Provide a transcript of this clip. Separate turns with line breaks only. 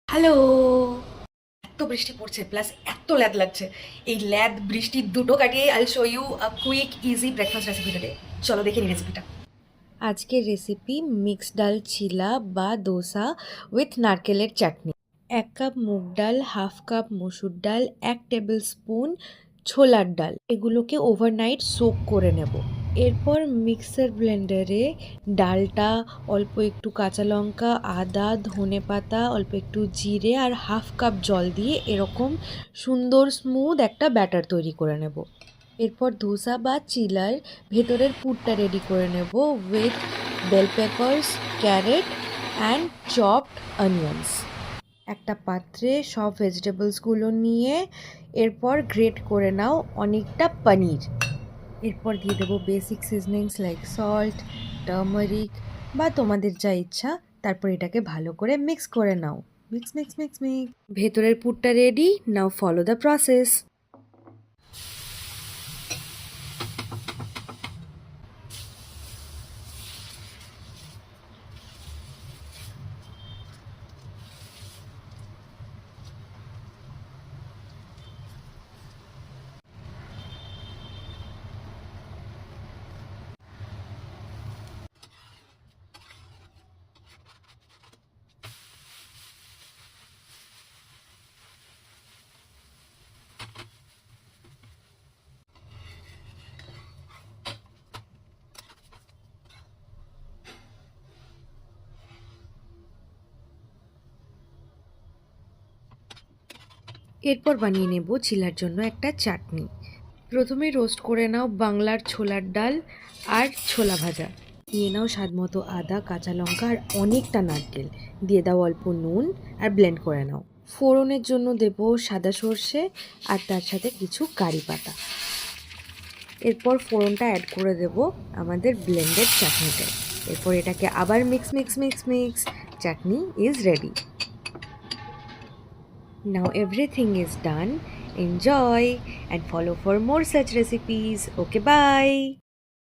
Hello. এত বৃষ্টি পড়ছে প্লাস এত ল্যাদ লাগছে। এই ল্যাদ বৃষ্টি দুটো কাটিয়ে I show you a quick easy breakfast recipe today. চলো দেখে নিই রেসিপিটা। আজকের রেসিপি মিক্সড ডাল চিলা বা দোসা উইথ নারকেলের চাটনি। 1 কাপ মুগ ডাল, হাফ কাপ মসুর ডাল, 1 টেবিল স্পুন ছোলার ডাল, এগুলোকে ওভারনাইট সোক করে নেব। এরপর মিক্সার ব্লেন্ডারে ডালটা, অল্প একটু কাঁচা লঙ্কা, আদা, ধনেপাতা, অল্প একটু জিরে আর হাফ কাপ জল দিয়ে এরকম সুন্দর স্মুথ একটা ব্যাটার তৈরি করে নেব। এরপর ধোসা বা চিলার ভেতরের পুরটা রেডি করে নেব with bell peppers, carrot and chopped onions. একটা পাত্রে সব ভেজিটেবলসগুলো নিয়ে এরপর গ্রেট করে নাও অনেকটা পনির। এরপর দিয়ে দেবো বেসিক সিজনিংস লাইক সল্ট, টার্মারিক বা তোমাদের যা ইচ্ছা। তারপর এটাকে ভালো করে মিক্স করে নাও। Mix mix mix mix. ভেতরের পুরটা ready, now follow the process. এরপর বানিয়ে নেব চিলার জন্য একটা চাটনি। প্রথমে রোস্ট করে নাও বাংলার ছোলার ডাল আর ছোলা ভাজা। দিয়ে নাও স্বাদ মতো আদা, কাঁচা লঙ্কা আর অনেকটা নারকেল। দিয়ে দাও অল্প নুন আর ব্লেন্ড করে নাও। ফোড়নের জন্য দেব সাদা সর্ষে আর তার সাথে কিছু কারি পাতা। এরপর ফোড়নটা অ্যাড করে দেব আমাদের ব্লেন্ডেড চাটনিতে। এরপর এটাকে আবার mix mix mix mix. Chutney is ready. Now everything is done. Enjoy and follow for more such recipes. Okay, bye.